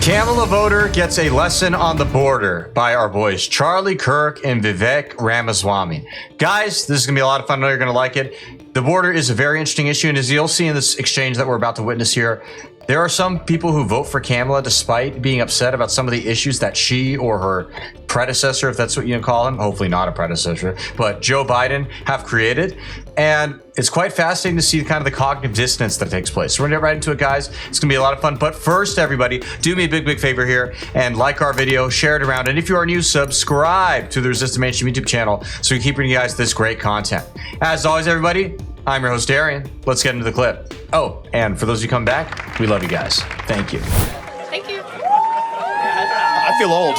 Kamala voter gets a lesson on the border by our boys Charlie Kirk and Vivek Ramaswamy. Guys, this is going to be a lot of fun. I know you're going to like it. The border is a very interesting issue, and as you'll see in this exchange that we're about to witness here, there are some people who vote for Kamala despite being upset about some of the issues that she or her predecessor, if that's what you call him, hopefully not a predecessor, but Joe Biden have created. And it's quite fascinating to see kind of the cognitive dissonance that takes place. So we're gonna get right into it, guys. It's gonna be a lot of fun. But first, everybody, do me a big favor here and like our video, share it around. And if you are new, subscribe to the Resist the Mainstream YouTube channel so we keep bringing you guys this great content. As always, everybody, I'm your host, Darian. Let's get into the clip. Oh, and for those of you coming back, we love you guys. Thank you. Thank you. I feel old.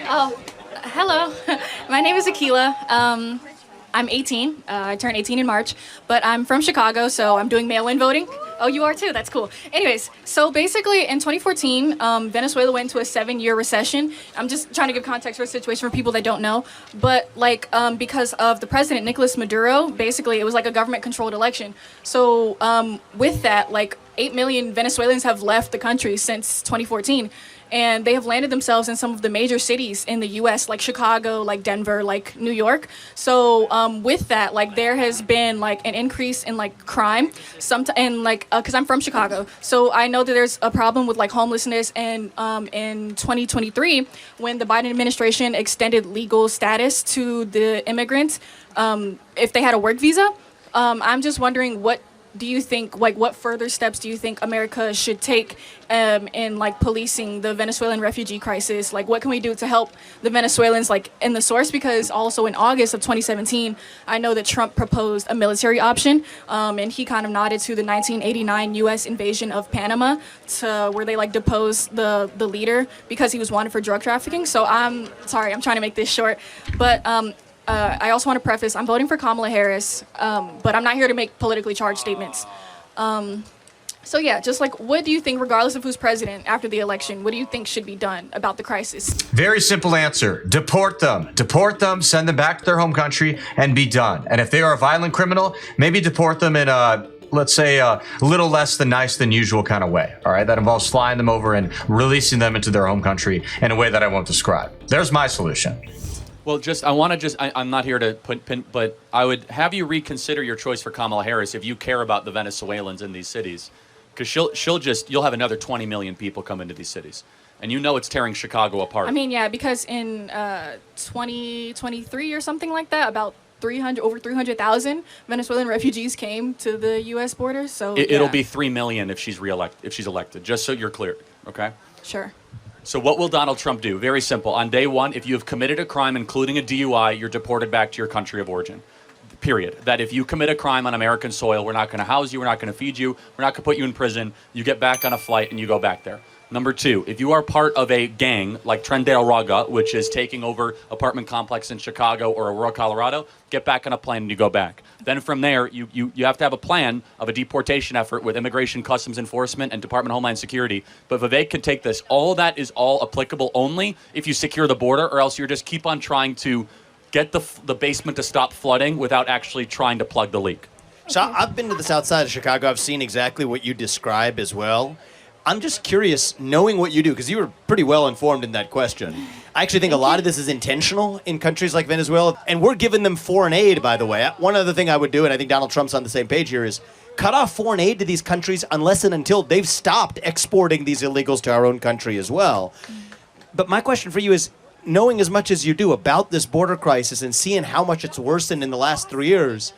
Oh, hello. My name is Akila. I'm 18. I turned 18 in March, but I'm from Chicago, so I'm doing mail-in voting. Oh, you are too? That's cool. Anyways, so basically in 2014, Venezuela went into a 7-year recession. I'm just trying to give context for the situation for people that don't know. But because of the president, Nicolas Maduro, basically it was like a government-controlled election. So with that, 8 million Venezuelans have left the country since 2014. And they have landed themselves in some of the major cities in the U.S., like Chicago, like Denver, like New York. So with that, there has been an increase in crime. Because I'm from Chicago, so I know that there's a problem with homelessness. And in 2023, when the Biden administration extended legal status to the immigrants, if they had a work visa, I'm just wondering what do you think, what further steps do you think America should take in policing the Venezuelan refugee crisis? What can we do to help the Venezuelans in the source? Because also in August of 2017, I know that Trump proposed a military option, and he kind of nodded to the 1989 U.S. invasion of Panama, to where they deposed the leader because he was wanted for drug trafficking. So I'm sorry, I'm trying to make this short, but I also want to preface, I'm voting for Kamala Harris, but I'm not here to make politically charged statements. So yeah, just what do you think, regardless of who's president after the election, what do you think should be done about the crisis? Very simple answer. Deport them. Deport them, send them back to their home country, and be done. And if they are a violent criminal, maybe deport them in let's say a little less than nice than usual kind of way. All right, that involves flying them over and releasing them into their home country in a way that I won't describe. There's my solution. Well, I'm not here to pin, but I would have you reconsider your choice for Kamala Harris if you care about the Venezuelans in these cities. Because you'll have another 20 million people come into these cities. And it's tearing Chicago apart. I mean, yeah, because in 2023 or something like that, about over 300,000 Venezuelan refugees came to the U.S. border. So it'll be 3 million if she's elected, just so you're clear, okay? Sure. So what will Donald Trump do? Very simple. On day one, if you have committed a crime, including a DUI, you're deported back to your country of origin. Period. That if you commit a crime on American soil, we're not going to house you, we're not going to feed you, we're not going to put you in prison. You get back on a flight and you go back there. Number two, if you are part of a gang like Trendale Raga, which is taking over apartment complex in Chicago or Aurora, Colorado, get back on a plane and you go back. Then from there, you have to have a plan of a deportation effort with Immigration Customs Enforcement and Department of Homeland Security. But Vivek can take this. All that is all applicable only if you secure the border, or else you just keep on trying to get the basement to stop flooding without actually trying to plug the leak. So I've been to the south side of Chicago. I've seen exactly what you describe as well. I'm just curious, knowing what you do, because you were pretty well informed in that question. I actually think a lot of this is intentional in countries like Venezuela, and we're giving them foreign aid, by the way. One other thing I would do, and I think Donald Trump's on the same page here, is cut off foreign aid to these countries unless and until they've stopped exporting these illegals to our own country as well. But my question for you is, knowing as much as you do about this border crisis and seeing how much it's worsened in the last 3 years,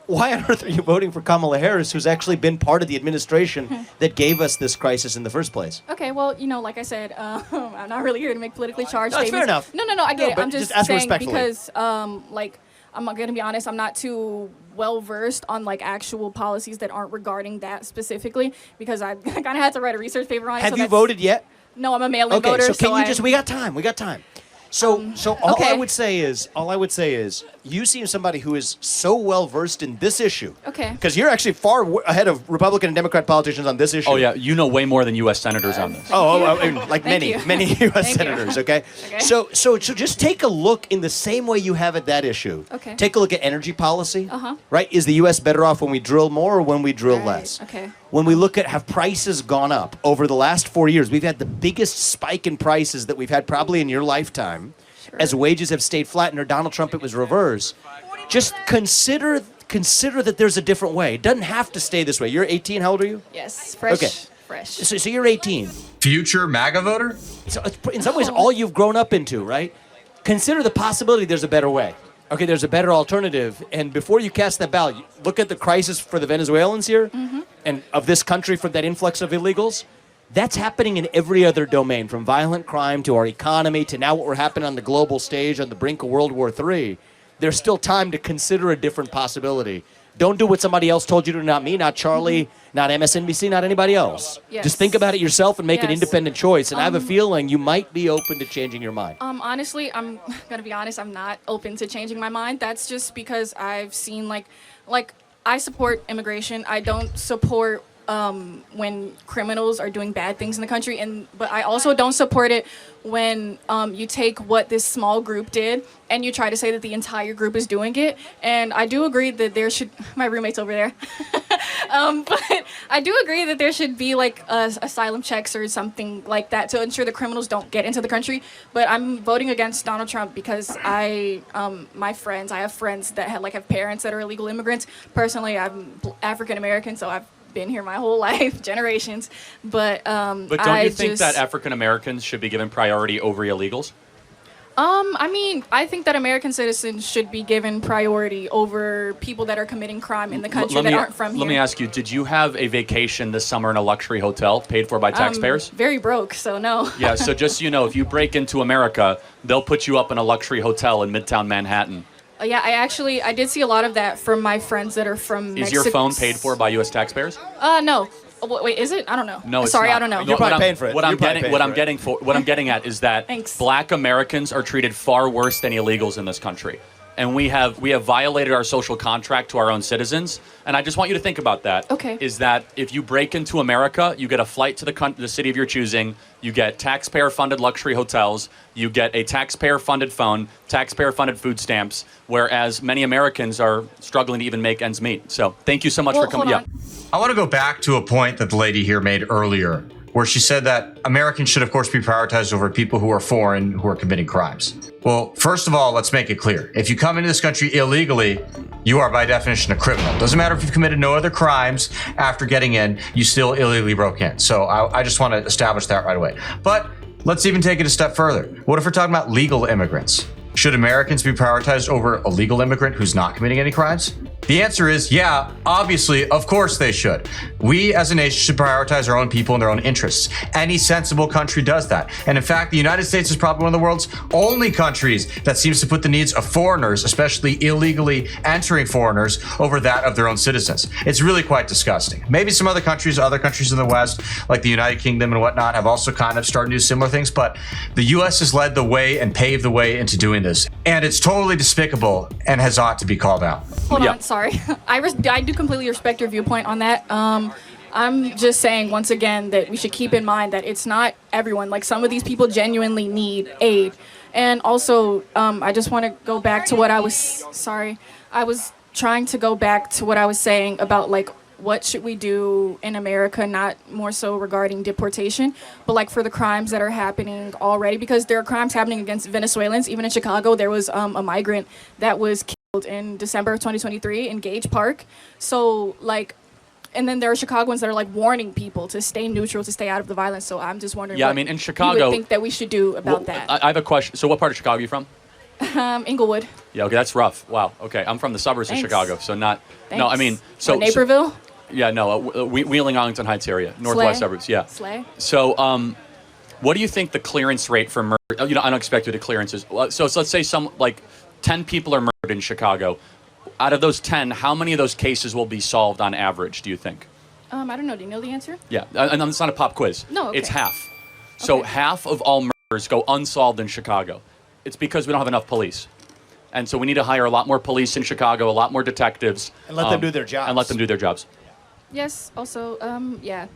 why on earth are you voting for Kamala Harris, who's actually been part of the administration that gave us this crisis in the first place? Okay, well, like I said, I'm not really here to make politically charged statements. Fair enough. No, I get it. I'm just ask saying respectfully. because, I'm going to be honest, I'm not too well-versed on, actual policies that aren't regarding that specifically, because I kind of had to write a research paper on it. Have you voted yet? No, I'm a mail-in voter. Okay, so can you just, we got time. So all okay. I would say is, you seem somebody who is so well versed in this issue. Okay. Because you're actually far ahead of Republican and Democrat politicians on this issue. Oh yeah, you know way more than U.S. senators on this. Like many U.S. senators. Okay. So just take a look in the same way you have at that issue. Okay. Take a look at energy policy. Right? Is the U.S. better off when we drill more or when we drill less? Okay. when we look at have prices gone up over the last 4 years, we've had the biggest spike in prices that we've had probably in your lifetime, as wages have stayed flat. Under Donald Trump, it was reverse. Just consider that there's a different way. It doesn't have to stay this way. You're 18. How old are you? Yes, fresh. Okay. Fresh. So you're 18. Future MAGA voter? So it's in some ways all you've grown up into, right? Consider the possibility there's a better way. Okay, there's a better alternative. And before you cast that ballot, look at the crisis for the Venezuelans here and of this country for that influx of illegals. That's happening in every other domain, from violent crime to our economy to now what we're happening on the global stage on the brink of World War III. There's still time to consider a different possibility. Don't do what somebody else told you to, not me, not Charlie, not MSNBC, not anybody else. Yes. Just think about it yourself and make an Yes. independent choice. And I have a feeling you might be open to changing your mind. Honestly, I'm gonna be honest. I'm not open to changing my mind. That's just because I've seen like I support immigration. I don't support when criminals are doing bad things in the country, but I also don't support it when you take what this small group did and you try to say that the entire group is doing it. And I do agree that there should. My roommate's over there. But I do agree that there should be like asylum checks or something like that to ensure the criminals don't get into the country. But I'm voting against Donald Trump because I have friends that have parents that are illegal immigrants. Personally, I'm African American, so I've been here my whole life, generations. But But don't you think that African Americans should be given priority over illegals? I mean, I think that American citizens should be given priority over people that are committing crime in the country that aren't from here. Let me ask you, did you have a vacation this summer in a luxury hotel paid for by taxpayers? Very broke, so no. Yeah, so just so you know, if you break into America, they'll put you up in a luxury hotel in Midtown Manhattan. Yeah, I did see a lot of that from my friends that are from Is your phone paid for by U.S. taxpayers? No. Wait, is it? I don't know. No, it's Sorry, not. I don't know. You're probably paying for it. What I'm You're probably getting, paying for it. what I'm getting at is that Thanks. Black Americans are treated far worse than illegals in this country, and we have violated our social contract to our own citizens. And I just want you to think about that. Okay. Is that if you break into America, you get a flight to the city of your choosing, you get taxpayer-funded luxury hotels, you get a taxpayer-funded phone, taxpayer-funded food stamps, whereas many Americans are struggling to even make ends meet. So thank you so much for coming. Hold on. I want to go back to a point that the lady here made earlier, where she said that Americans should, of course, be prioritized over people who are foreign, who are committing crimes. Well, first of all, let's make it clear. If you come into this country illegally, you are by definition a criminal. Doesn't matter if you've committed no other crimes after getting in, you still illegally broke in. So I just want to establish that right away. But let's even take it a step further. What if we're talking about legal immigrants? Should Americans be prioritized over a legal immigrant who's not committing any crimes? The answer is yeah, obviously, of course they should. We as a nation should prioritize our own people and their own interests. Any sensible country does that. And in fact, the United States is probably one of the world's only countries that seems to put the needs of foreigners, especially illegally entering foreigners, over that of their own citizens. It's really quite disgusting. Maybe some other countries in the West, like the United Kingdom and whatnot, have also kind of started to do similar things, but the US has led the way and paved the way into doing this. And it's totally despicable and has ought to be called out. Hold on, sorry. I do completely respect your viewpoint on that. I'm just saying once again that we should keep in mind that it's not everyone. Like some of these people genuinely need aid. And also, I just want to go back to what I was trying to go back to what I was saying about like what should we do in America, not more so regarding deportation, but like for the crimes that are happening already, because there are crimes happening against Venezuelans. Even in Chicago, there was a migrant that was killed in December of 2023 in Gage Park. So like, and then there are Chicagoans that are like warning people to stay neutral, to stay out of the violence. So I'm just wondering what in you Chicago, would think that we should do about that. I have a question. So what part of Chicago are you from? Inglewood. Yeah, okay, that's rough. Wow. Okay, I'm from the suburbs of Thanks. Chicago, so not. Thanks. No, I mean, so Naperville. Yeah, no, Wheeling, Arlington Heights area, northwest Slay. suburbs. Yeah. Slay. So, what do you think the clearance rate for murder? I don't expect you to clearances. So let's say 10 people are murdered in Chicago. Out of those 10, how many of those cases will be solved on average? Do you think? I don't know. Do you know the answer? Yeah, and it's not a pop quiz. No, okay. It's half. So Okay. half of all murders go unsolved in Chicago. It's because we don't have enough police. And so we need to hire a lot more police in Chicago, a lot more detectives. And let them do their jobs. And let them do their jobs. Yes. Also, yeah.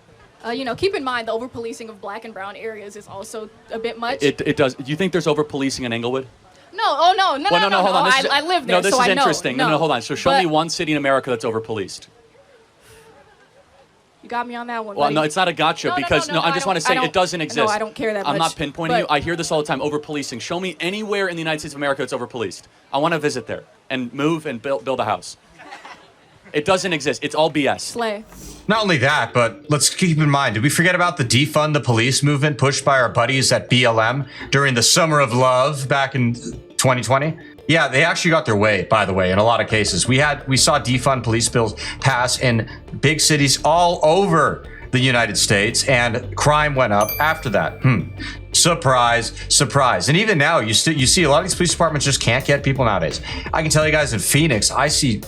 Keep in mind the over-policing of black and brown areas is also a bit much. It does. Do you think there's over-policing in Inglewood? No. Oh no. No. Hold on. I live there, No, this so is I know. interesting. No, hold on. So show me one city in America that's over-policed. You got me on that one. Well, buddy. no, it's not a gotcha because I just want to say it doesn't exist. No, I don't care that much. I'm not pinpointing you. I hear this all the time. Over policing. Show me anywhere in the United States of America that's over policed. I want to visit there and move and build a house. It doesn't exist. It's all BS. Slay. Not only that, but let's keep in mind, did we forget about the Defund the Police movement pushed by our buddies at BLM during the Summer of Love back in 2020? Yeah, they actually got their way, by the way, in a lot of cases. We saw defund police bills pass in big cities all over the United States, and crime went up after that. Surprise, surprise. And even now, you see a lot of these police departments just can't get people nowadays. I can tell you guys in Phoenix, I see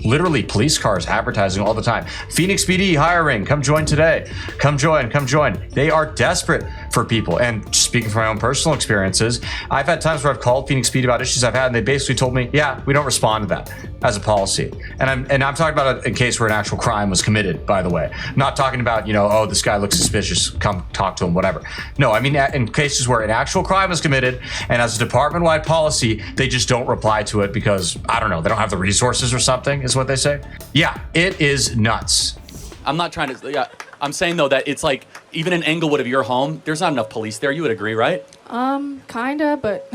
literally police cars advertising all the time. Phoenix PD hiring, come join today. Come join, come join. They are desperate for people. And speaking from my own personal experiences, I've had times where I've called Phoenix PD about issues I've had, and they basically told me, yeah, we don't respond to that as a policy. And I'm talking about a case where an actual crime was committed, by the way. I'm not talking about, oh, this guy looks suspicious, come talk to him, whatever. No, I mean, in cases where an actual crime was committed, and as a department-wide policy, they just don't reply to it because, I don't know, they don't have the resources or something, is what they say. Yeah, it is nuts. I'm not trying to, I'm saying though that it's like, even in Englewood of your home, there's not enough police there. You would agree, right? Kinda, but...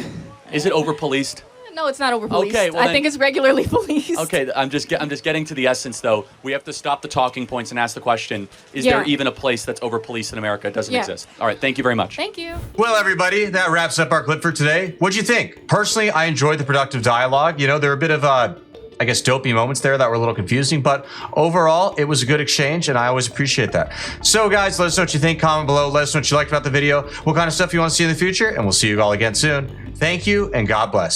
Is it over-policed? No, it's not over-policed. Okay, well I think it's regularly policed. Okay, I'm just getting to the essence though. We have to stop the talking points and ask the question, is there even a place that's over-policed in America? It doesn't exist. All right, thank you very much. Thank you. Well, everybody, that wraps up our clip for today. What'd you think? Personally, I enjoyed the productive dialogue. There were a bit of, I guess, dopey moments there that were a little confusing, but overall, it was a good exchange, and I always appreciate that. So, guys, let us know what you think. Comment below. Let us know what you liked about the video, what kind of stuff you want to see in the future, and we'll see you all again soon. Thank you, and God bless.